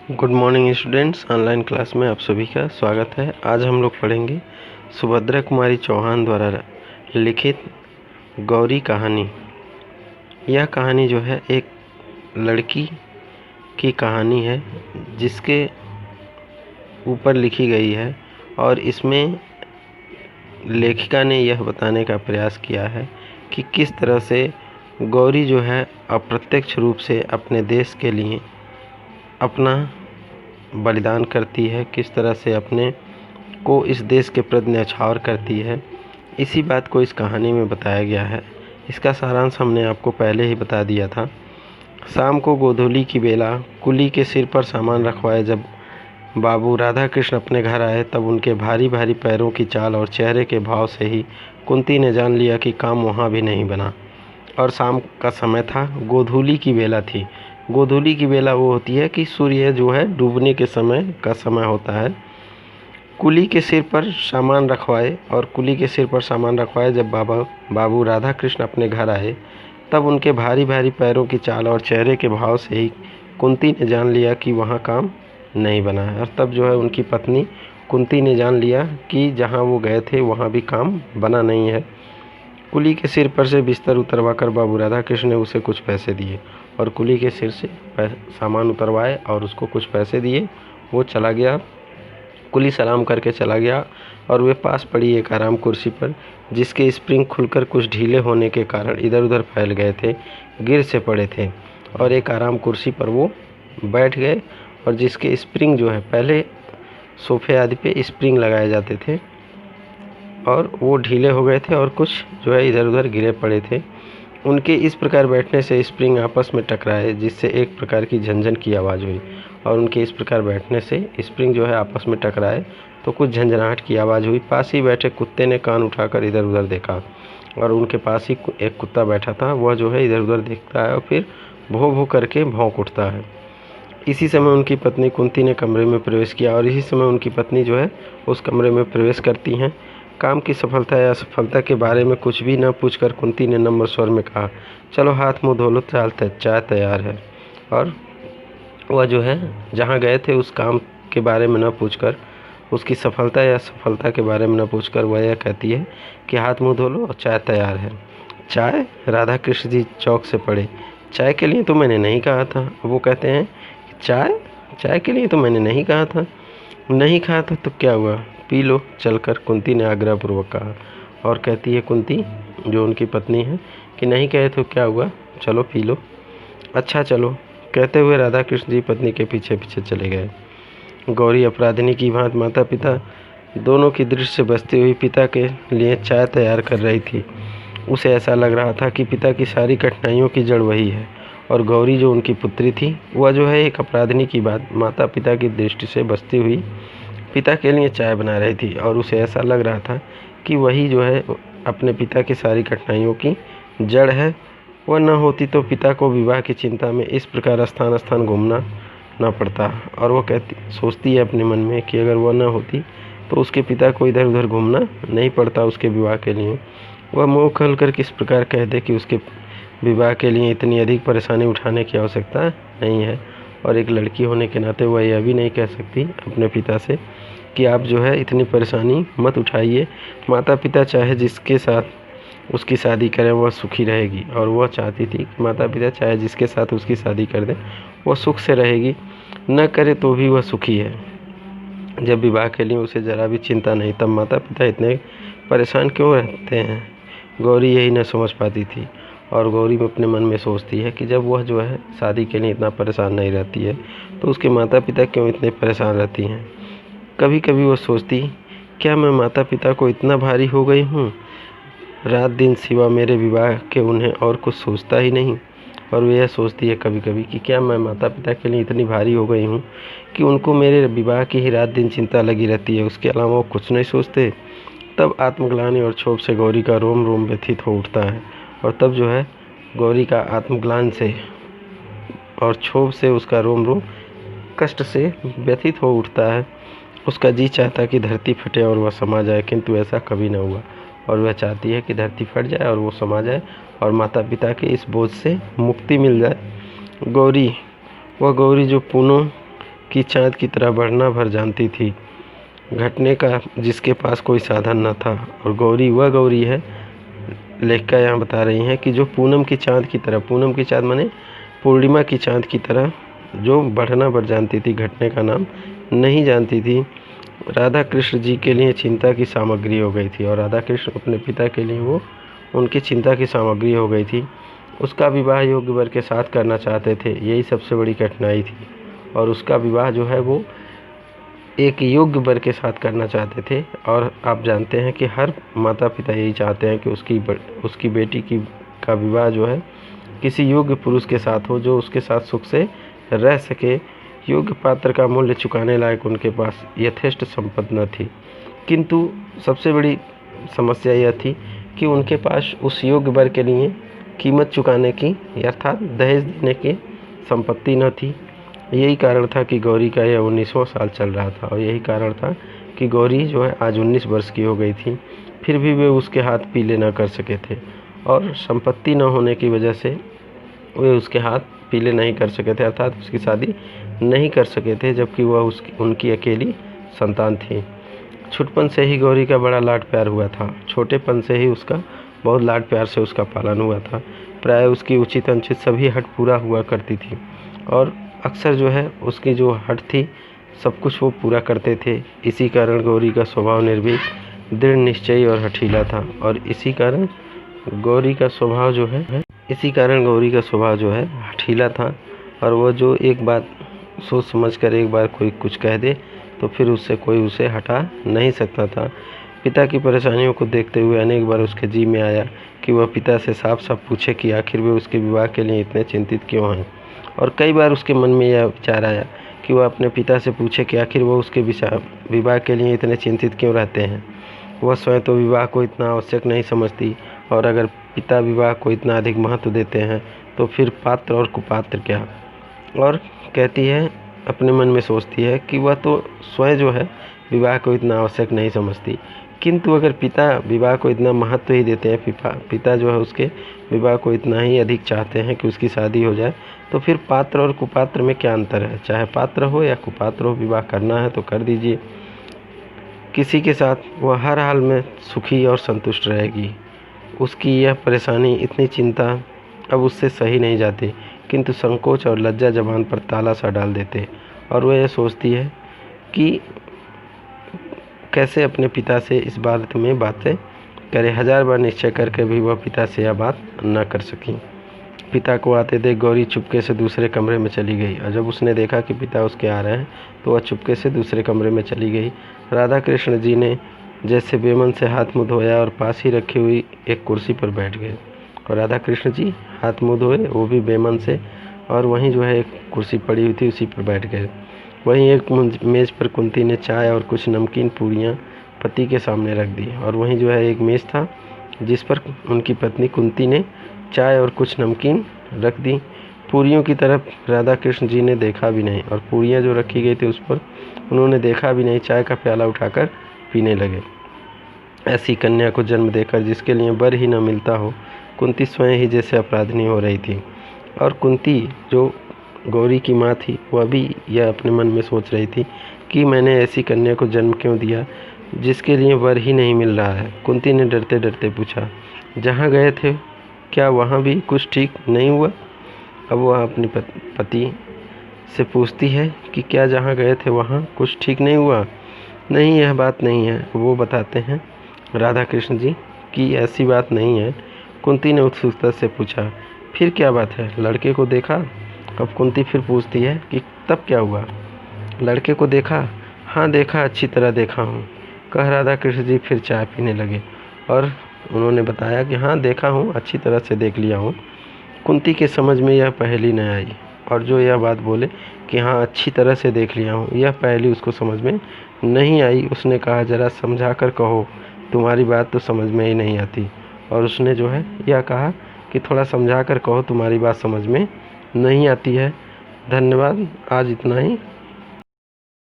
Good morning students, online class में आप सभी का स्वागत है। आज हम लोग पढ़ेंगे सुभद्रा कुमारी चौहान द्वारा लिखित गौरी कहानी। यह कहानी जो है एक लड़की की कहानी है जिसके ऊपर लिखी गई है और इसमें लेखिका ने यह बताने का प्रयास किया है कि किस तरह से गौरी जो है अप्रत्यक्ष रूप से अपने देश के लिए अपना बलिदान करती है, किस तरह से अपने को इस देश के प्रति न्यौछावर करती है। इसी बात को इस कहानी में बताया गया है। इसका सारांश हमने आपको पहले ही बता दिया था। शाम को गोधूली की बेला कुली के सिर पर सामान रखवाए जब बाबू राधा कृष्ण अपने घर आए, तब उनके भारी भारी पैरों की चाल और चेहरे के भाव से ही कुंती ने जान लिया कि काम वहाँ भी नहीं बना। और शाम का समय था, गोधूली की बेला थी। गोधूली की बेला वो होती है कि सूर्य जो है डूबने के समय का समय होता है। कुली के सिर पर सामान रखवाए, और कुली के सिर पर सामान रखवाए जब बाबू राधा कृष्ण अपने घर आए, तब उनके भारी भारी पैरों की चाल और चेहरे के भाव से ही कुंती ने जान लिया कि वहाँ काम नहीं बना है। और तब जो है उनकी पत्नी कुंती ने जान लिया कि जहाँ वो गए थे वहाँ भी काम बना नहीं है। कुली के सिर पर से बिस्तर उतरवाकर बाबू राधा कृष्ण ने उसे कुछ पैसे दिए, और कुली के सिर से सामान उतरवाए और उसको कुछ पैसे दिए। वो चला गया। कुली सलाम करके चला गया और वे पास पड़ी एक आराम कुर्सी पर, जिसके स्प्रिंग खुलकर कुछ ढीले होने के कारण इधर उधर फैल गए थे, गिर से पड़े थे। और एक आराम कुर्सी पर वो बैठ गए, और जिसके स्प्रिंग जो है, पहले सोफे आदि पे स्प्रिंग लगाए जाते थे और वो ढीले हो गए थे और कुछ जो है इधर उधर गिरे पड़े थे। उनके इस प्रकार बैठने से स्प्रिंग आपस में टकराए, जिससे एक प्रकार की झंझन की आवाज़ हुई। और उनके इस प्रकार बैठने से स्प्रिंग जो है आपस में टकराए तो कुछ झंझनाहट की आवाज़ हुई। पास ही बैठे कुत्ते ने कान उठाकर इधर उधर देखा, और उनके पास ही एक कुत्ता बैठा था। वह जो है इधर उधर देखता है और फिर भों भों करके भौंक उठता है। इसी समय उनकी पत्नी कुंती ने कमरे में प्रवेश किया, और इसी समय उनकी पत्नी जो है उस कमरे में प्रवेश करती हैं। काम की सफलता या असफलता के बारे में कुछ भी न पूछकर कुंती ने नम्र स्वर में कहा, चलो हाथ मुंह धो लो, चाय तैयार है। और वह जो है जहाँ गए थे उस काम के बारे में न पूछकर, उसकी सफलता या असफलता के बारे में न पूछकर वह यह कहती है कि हाथ मुंह धो लो और चाय तैयार है। चाय? राधा कृष्ण जी चौक से पड़े। चाय के लिए तो मैंने नहीं कहा था। वो कहते हैं चाय के लिए तो मैंने नहीं कहा था। नहीं कहा था तो क्या हुआ, पी लो चलकर, कुंती ने आग्रहपूर्वक कहा। और कहती है कुंती, जो उनकी पत्नी है, कि नहीं कहे तो क्या हुआ, चलो पी लो। अच्छा चलो, कहते हुए राधा कृष्ण जी पत्नी के पीछे पीछे चले गए। गौरी अपराधिनी की भांति माता पिता दोनों की दृष्टि से बसती हुई पिता के लिए चाय तैयार कर रही थी। उसे ऐसा लग रहा था कि पिता की सारी कठिनाइयों की जड़ वही है, और गौरी जो उनकी पुत्री थी वह जो है एक अपराधिनी की बात माता पिता की दृष्टि से बसती हुई पिता के लिए चाय बना रही थी। और उसे ऐसा लग रहा था कि वही जो है अपने पिता की सारी कठिनाइयों की जड़ है। वह न होती तो पिता को विवाह की चिंता में इस प्रकार स्थान स्थान घूमना न पड़ता। और वह सोचती है अपने मन में कि अगर वह न होती तो उसके पिता को इधर उधर घूमना नहीं पड़ता उसके विवाह के लिए। वह मुँह खोल कर किस प्रकार कह दे कि उसके विवाह के लिए इतनी अधिक परेशानी उठाने की आवश्यकता नहीं है। और एक लड़की होने के नाते वह यह भी नहीं कह सकती अपने पिता से कि आप जो है इतनी परेशानी मत उठाइए। माता पिता चाहे जिसके साथ उसकी शादी करें वह सुखी रहेगी, और वह चाहती थी कि माता पिता चाहे जिसके साथ उसकी शादी कर दें वह सुख से रहेगी, न करे तो भी वह सुखी है। जब विवाह के लिए उसे ज़रा भी चिंता नहीं, तब माता पिता इतने परेशान क्यों रहते हैं। गौरी यही न समझ पाती थी। और गौरी अपने मन में सोचती है कि जब वह जो है शादी के लिए इतना परेशान नहीं रहती है तो उसके माता पिता क्यों इतने परेशान रहती हैं। कभी कभी वह सोचती, क्या मैं माता पिता को इतना भारी हो गई हूँ, रात दिन सिवा मेरे विवाह के उन्हें और कुछ सोचता ही नहीं। और वह यह सोचती है कभी कभी कि क्या मैं माता पिता के लिए इतनी भारी हो गई हूँ कि उनको मेरे विवाह की ही रात दिन चिंता लगी रहती है, उसके अलावा वो कुछ नहीं सोचते। तब आत्मग्लानि और क्षोभ से गौरी का रोम रोम व्यथित हो उठता है। और तब जो है गौरी का आत्मग्लानि से और क्षोभ से उसका रोम रोम कष्ट से व्यथित हो उठता है। उसका जी चाहता कि धरती फटे और वह समा जाए, किंतु ऐसा कभी न हुआ। और वह चाहती है कि धरती फट जाए और वो समा जाए और माता पिता के इस बोझ से मुक्ति मिल जाए। गौरी जो पूनों कि चाँद की तरह बढ़ना भर जानती थी, घटने का जिसके पास कोई साधन न था। और गौरी वह गौरी है, लेखिका यहाँ बता रही हैं, कि जो पूनम की चाँद की तरह, पूनम की चाँद माने पूर्णिमा की चाँद की तरह जो बढ़ना भर जानती थी, घटने का नाम नहीं जानती थी। राधा कृष्ण जी के लिए चिंता की सामग्री हो गई थी, और राधा कृष्ण अपने पिता के लिए वो उनकी चिंता की सामग्री हो गई थी। उसका विवाह योग्य वर के साथ करना चाहते थे, यही सबसे बड़ी कठिनाई थी। और उसका विवाह जो है वो एक योग्य वर के साथ करना चाहते थे। और आप जानते हैं कि हर माता पिता यही चाहते हैं कि उसकी बेटी का विवाह जो है किसी योग्य पुरुष के साथ हो, जो उसके साथ सुख से रह सके। योग्य पात्र का मूल्य चुकाने लायक उनके पास यथेष्ट संपत्ति न थी, किंतु सबसे बड़ी समस्या यह थी कि उनके पास उस योग्य वर के लिए कीमत चुकाने की अर्थात दहेज देने की संपत्ति न थी। यही कारण था कि गौरी का यह 19वां साल चल रहा था, और यही कारण था कि गौरी जो है आज 19 वर्ष की हो गई थी। फिर भी वे उसके हाथ पीले न कर सके थे, और संपत्ति न होने की वजह से वे उसके हाथ पीले नहीं कर सके थे, अर्थात उसकी शादी नहीं कर सके थे, जबकि वह उनकी अकेली संतान थी। छुटपन से ही गौरी का बड़ा लाड प्यार हुआ था, छोटेपन से ही उसका बहुत लाड प्यार से उसका पालन हुआ था। प्राय उसकी उचित अनुचित सभी हट पूरा हुआ करती थी, और अक्सर जो है उसकी जो हट थी सब कुछ वो पूरा करते थे। इसी कारण गौरी का स्वभाव निर्भीक, दृढ़ निश्चयी और हठीला था, और इसी कारण गौरी का स्वभाव जो है हठीला था। और वह जो एक बात सोच समझ कर एक बार कोई कुछ कह दे तो फिर उससे कोई उसे हटा नहीं सकता था। पिता की परेशानियों को देखते हुए अनेक बार उसके जी में आया कि वह पिता से साफ साफ पूछे कि आखिर वे उसके विवाह के लिए इतने चिंतित क्यों हैं। और कई बार उसके मन में यह विचार आया कि वह अपने पिता से पूछे कि आखिर वह उसके विवाह के लिए इतने चिंतित क्यों रहते हैं। वह स्वयं तो विवाह को इतना आवश्यक नहीं समझती, और अगर पिता विवाह को इतना अधिक महत्व देते हैं तो फिर पात्र और कुपात्र क्या। और कहती है, अपने मन में सोचती है कि वह तो स्वयं जो है विवाह को इतना आवश्यक नहीं समझती, किंतु अगर पिता विवाह को इतना महत्व ही देते हैं, पिता जो है उसके विवाह को इतना ही अधिक चाहते हैं कि उसकी शादी हो जाए, तो फिर पात्र और कुपात्र में क्या अंतर है। चाहे पात्र हो या कुपात्र हो, विवाह करना है तो कर दीजिए। किसी के साथ वह हर हाल में सुखी और संतुष्ट रहेगी। उसकी यह परेशानी, इतनी चिंता अब उससे सही नहीं जाती, किंतु संकोच और लज्जा जबान पर ताला सा डाल देते। और वह यह सोचती है कि कैसे अपने पिता से इस बात में बातें करे। 1000 बार निश्चय करके भी वह पिता से यह बात न कर सकी। पिता को आते देख गौरी चुपके से दूसरे कमरे में चली गई, और जब उसने देखा कि पिता उसके आ रहे हैं तो वह चुपके से दूसरे कमरे में चली गई। राधा कृष्ण जी ने जैसे बेमन से हाथ मुँह धोया और पास ही रखी हुई एक कुर्सी पर बैठ गए। और राधा कृष्ण जी हाथ मुँह धोए, वो भी बेमन से, और वहीं जो है एक कुर्सी पड़ी हुई थी उसी पर बैठ गए। वहीं एक मेज़ पर कुंती ने चाय और कुछ नमकीन पूरियाँ पति के सामने रख दी, और वहीं जो है एक मेज़ था जिस पर उनकी पत्नी कुंती ने चाय और कुछ नमकीन रख दी। पूरियों की तरफ राधा कृष्ण जी ने देखा भी नहीं, और पूरियाँ जो रखी गई थी उस पर उन्होंने देखा भी नहीं, चाय का प्याला उठाकर पीने लगे। ऐसी कन्या को जन्म देकर जिसके लिए वर ही न मिलता हो, कुंती स्वयं ही जैसे अपराधिनी हो रही थी। और कुंती जो गौरी की माँ थी, वह भी यह अपने मन में सोच रही थी कि मैंने ऐसी कन्या को जन्म क्यों दिया जिसके लिए वर ही नहीं मिल रहा है। कुंती ने डरते डरते पूछा, जहाँ गए थे क्या वहाँ भी कुछ ठीक नहीं हुआ। अब वह अपने पति से पूछती है कि क्या जहाँ गए थे वहाँ कुछ ठीक नहीं हुआ। नहीं, यह बात नहीं है। वो बताते हैं राधा कृष्ण जी कि ऐसी बात नहीं है। कुंती ने उत्सुकता से पूछा, फिर क्या बात है, लड़के को देखा। अब कुंती फिर पूछती है कि तब क्या हुआ। लड़के को देखा, हाँ देखा, अच्छी तरह देखा हूँ, कह राधा कृष्ण जी फिर चाय पीने लगे। और उन्होंने बताया कि हाँ देखा हूँ, अच्छी तरह से देख लिया हूँ। कुंती के समझ में यह पहेली न आई, और जो यह बात बोले कि हाँ अच्छी तरह से देख लिया हूँ, यह पहेली उसको समझ में नहीं आई। उसने कहा, ज़रा समझा कर कहो, तुम्हारी बात तो समझ में ही नहीं आती। और उसने जो है यह कहा कि थोड़ा समझा कर कहो, तुम्हारी बात समझ में नहीं आती है। धन्यवाद, आज इतना ही।